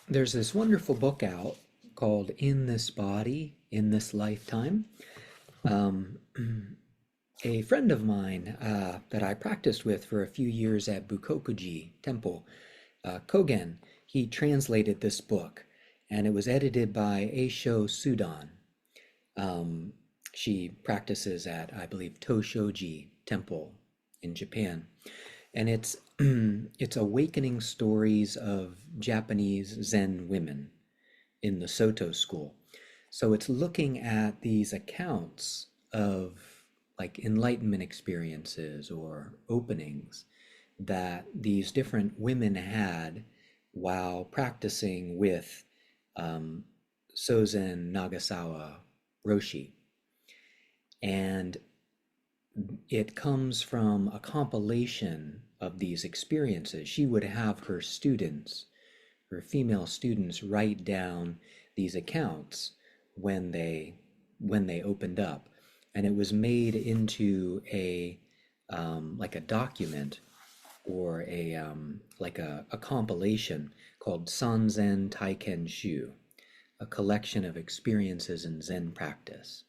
There's this wonderful book out called In This Body, in This Lifetime. Um, a friend of mine that I practiced with for a few years at Bukokuji Temple, Kogen, he translated this book, and it was edited by Eisho Sudan. Um, she practices at, I believe, Toshoji Temple in Japan. And it's awakening stories of Japanese Zen women in the Soto school. So it's looking at these accounts of like enlightenment experiences or openings that these different women had while practicing with um, Sozen Nagasawa Roshi. And it comes from a compilation of these experiences. She would have her students, her female students, write down these accounts when they opened up, and it was made into a like a document or a compilation called Sanzen Shu, a collection of experiences in Zen practice.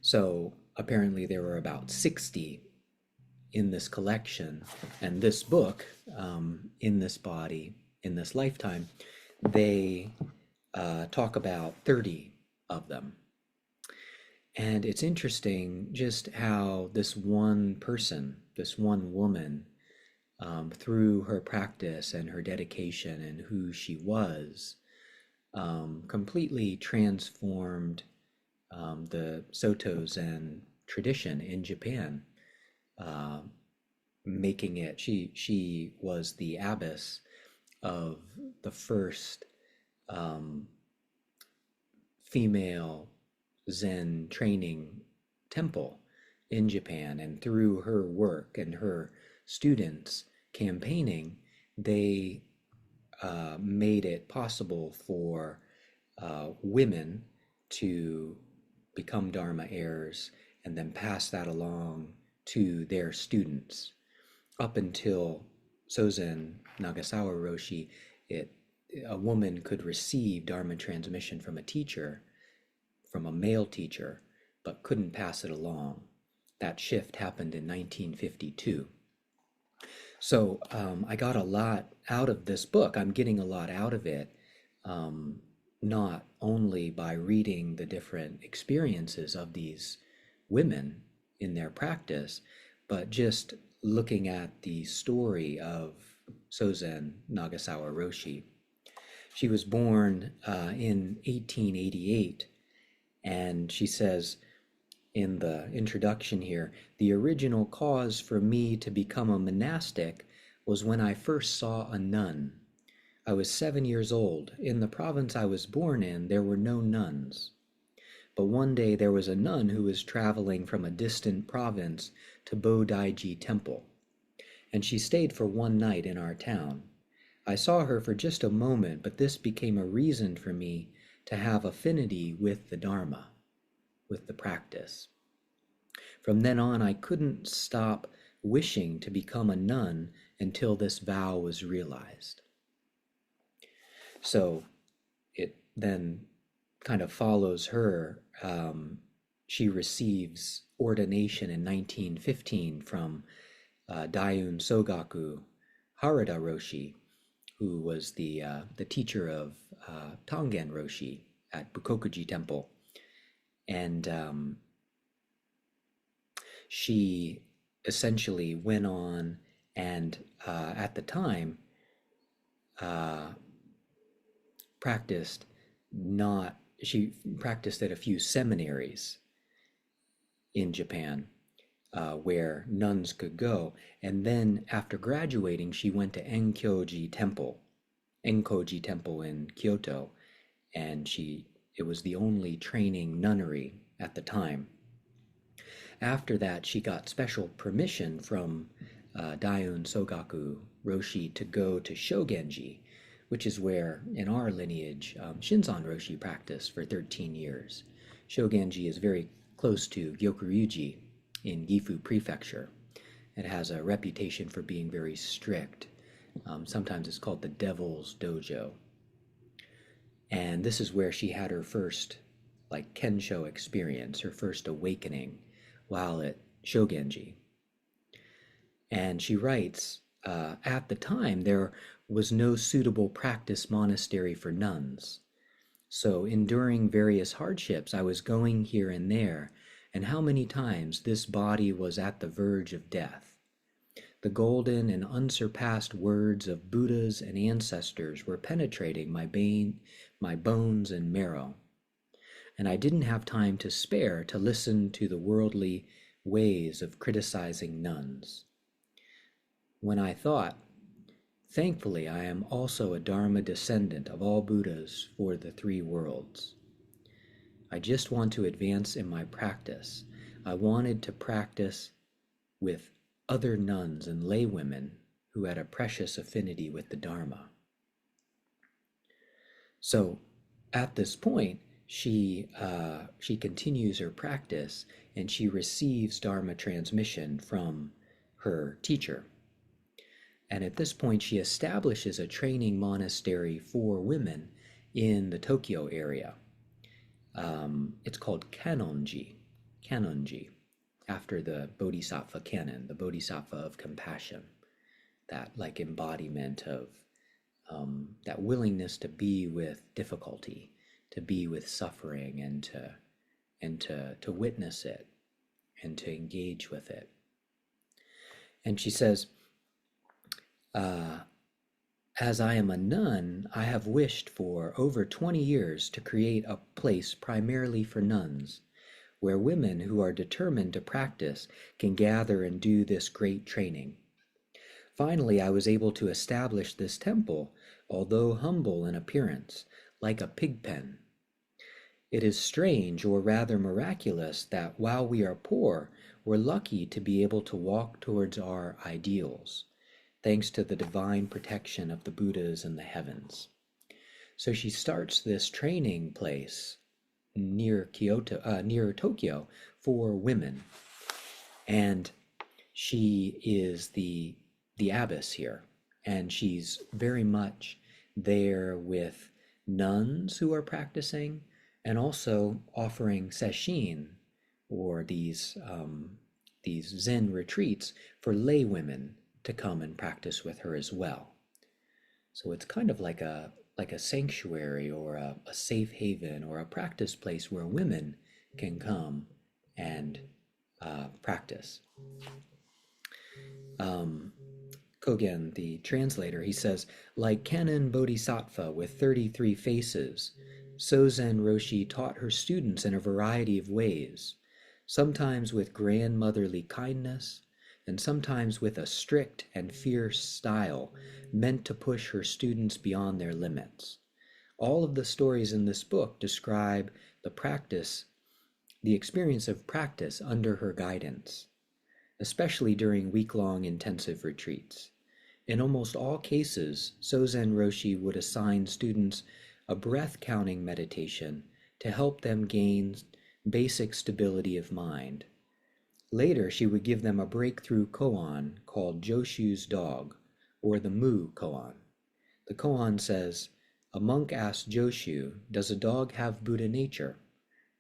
So apparently there were about 60 in this collection, and this book, In This Body, in This Lifetime, they talk about 30 of them. And it's interesting just how this one person, this one woman, through her practice and her dedication and who she was, completely transformed the Soto Zen tradition in Japan, uh, making it. She was the abbess of the first um, female Zen training temple in Japan, and through her work and her students campaigning, they made it possible for women to become Dharma heirs and then pass that along to their students. Up until Sozen Nagasawa Roshi, it a woman could receive Dharma transmission from a teacher, from a male teacher, but couldn't pass it along. That shift happened in 1952. So I got a lot out of this book. I'm getting a lot out of it, um, not only by reading the different experiences of these women in their practice, but just looking at the story of Sozen Nagasawa Roshi. She was born in 1888, and she says in the introduction here, the original cause for me to become a monastic was when I first saw a nun. I was 7 years old. In the province I was born in, there were no nuns. But one day there was a nun who was traveling from a distant province to Kannon-ji Temple, and she stayed for one night in our town. I saw her for just a moment, but this became a reason for me to have affinity with the Dharma, with the practice. From then on, I couldn't stop wishing to become a nun until this vow was realized. So it then kind of follows her. She receives ordination in 1915 from Daiun Sogaku Harada Roshi, who was the teacher of Tangen Roshi at Bukokuji Temple. And she essentially went on and at the time uh, practiced not she practiced at a few seminaries in Japan where nuns could go, and then after graduating she went to Enkoji Temple in Kyoto, and it was the only training nunnery at the time. After that, she got special permission from Daiun Sogaku Roshi to go to Shogenji, which is where, in our lineage, Shinzan Roshi practiced for 13 years. Shogenji is very close to Gyokuryuji in Gifu Prefecture. It has a reputation for being very strict, Sometimes it's called the Devil's Dojo. And this is where she had her first like Kensho experience, her first awakening while at Shogenji. And she writes, at the time, there was no suitable practice monastery for nuns. So, enduring various hardships, I was going here and there, and how many times this body was at the verge of death. The golden and unsurpassed words of Buddhas and ancestors were penetrating my bones and marrow, and I didn't have time to spare to listen to the worldly ways of criticizing nuns. When I thought, thankfully, I am also a Dharma descendant of all Buddhas for the three worlds. I just want to advance in my practice. I wanted to practice with other nuns and laywomen who had a precious affinity with the Dharma. So at this point, she continues her practice and she receives Dharma transmission from her teacher. And at this point, she establishes a training monastery for women in the Tokyo area. It's called Kannon-ji, after the Bodhisattva canon, the Bodhisattva of compassion, that like embodiment of that willingness to be with difficulty, to be with suffering, and to witness it, and to engage with it. And she says, as I am a nun, I have wished for over 20 years to create a place primarily for nuns, where women who are determined to practice can gather and do this great training. Finally, I was able to establish this temple, although humble in appearance, like a pig pen. It is strange, or rather miraculous, that while we are poor, we're lucky to be able to walk towards our ideals, thanks to the divine protection of the Buddhas in the heavens. So she starts this training place near Tokyo for women, and she is the abbess here, and she's very much there with nuns who are practicing, and also offering sesshin, or these Zen retreats for lay women to come and practice with her as well. So it's kind of like a sanctuary, or a safe haven, or a practice place where women can come and practice. Kogen, the translator, he says, like Kannon Bodhisattva with 33 faces, Sozen Roshi taught her students in a variety of ways, sometimes with grandmotherly kindness, and sometimes with a strict and fierce style meant to push her students beyond their limits. All of the stories in this book describe the experience of practice under her guidance, especially during week-long intensive retreats. In almost all cases, Sozen Roshi would assign students a breath-counting meditation to help them gain basic stability of mind. Later, she would give them a breakthrough koan called Joshu's Dog, or the Mu koan. The koan says, a monk asked Joshu, does a dog have Buddha nature?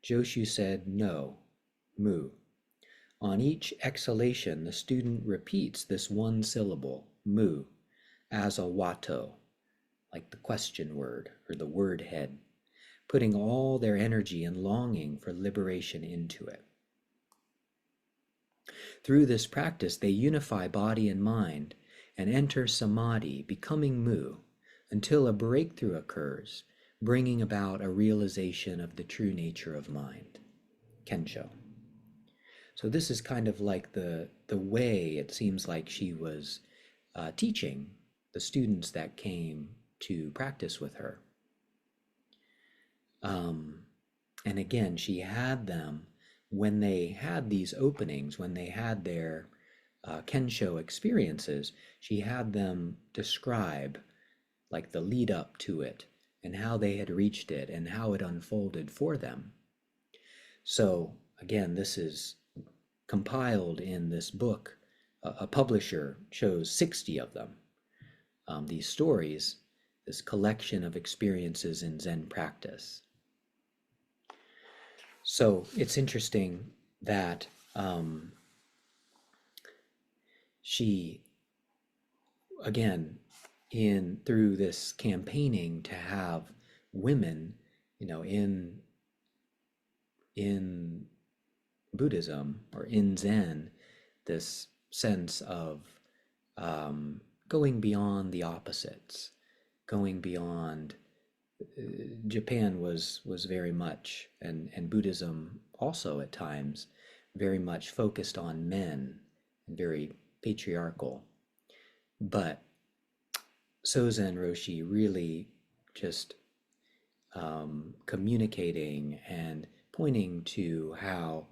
Joshu said, no, Mu. On each exhalation, the student repeats this one syllable, Mu, as a wato, like the question word or the word head, putting all their energy and longing for liberation into it. Through this practice, they unify body and mind and enter samadhi, becoming Mu, until a breakthrough occurs, bringing about a realization of the true nature of mind, Kensho. So this is kind of like the way it seems like she was teaching the students that came to practice with her. And again, she had them, when they had these openings, when they had their Kensho experiences, she had them describe like the lead up to it and how they had reached it and how it unfolded for them. So again, this is compiled in this book. A publisher chose 60 of them. these stories, this collection of experiences in Zen practice. So it's interesting that she, again, in through this campaigning to have women, in Buddhism or in Zen, this sense of going beyond the opposites, going beyond. Japan was very much, and Buddhism also at times, very much focused on men and very patriarchal. But Sozen Roshi really just communicating and pointing to how,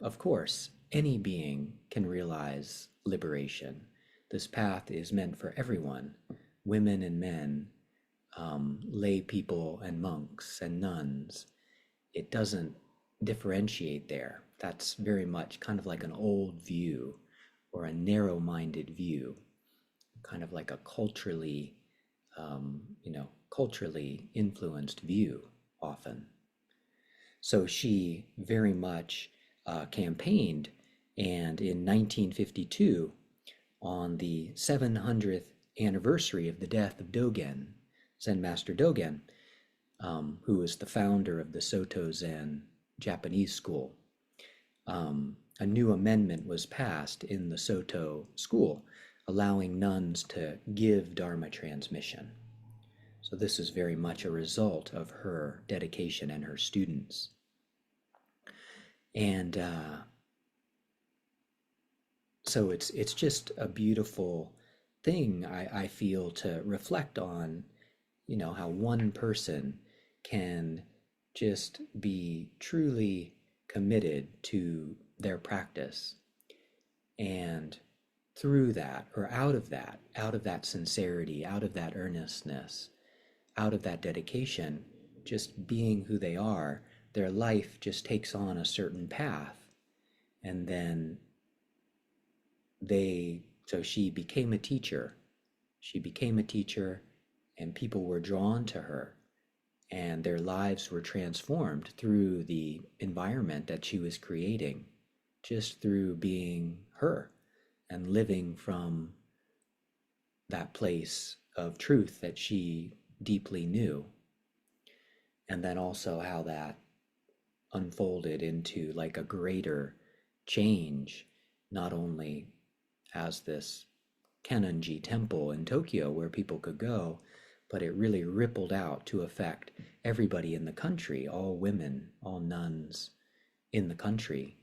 of course, any being can realize liberation. This path is meant for everyone, women and men, lay people and monks and nuns. It doesn't differentiate there. That's very much kind of like an old view or a narrow-minded view, kind of like a culturally influenced view often. So she very much campaigned, and in 1952, on the 700th anniversary of the death of Dogen, Zen Master Dogen, who was the founder of the Soto Zen Japanese school, a new amendment was passed in the Soto school, allowing nuns to give dharma transmission. So this is very much a result of her dedication and her students. And so it's just a beautiful thing, I feel, to reflect on, how one person can just be truly committed to their practice, and through that, or out of that sincerity, out of that earnestness, out of that dedication, just being who they are, their life just takes on a certain path. And then so she became a teacher. She became a teacher, and people were drawn to her, and their lives were transformed through the environment that she was creating, just through being her and living from that place of truth that she deeply knew. And then also how that unfolded into like a greater change, not only as this Kannon-ji Temple in Tokyo where people could go, but it really rippled out to affect everybody in the country, all women, all nuns in the country,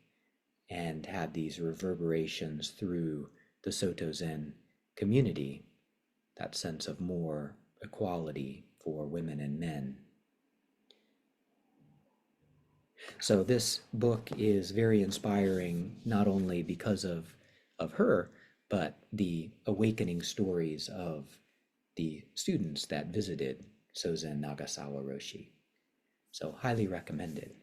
and had these reverberations through the Soto Zen community, that sense of more equality for women and men. So this book is very inspiring, not only because of her, but the awakening stories of the students that visited Sozen Nagasawa Roshi. So highly recommended.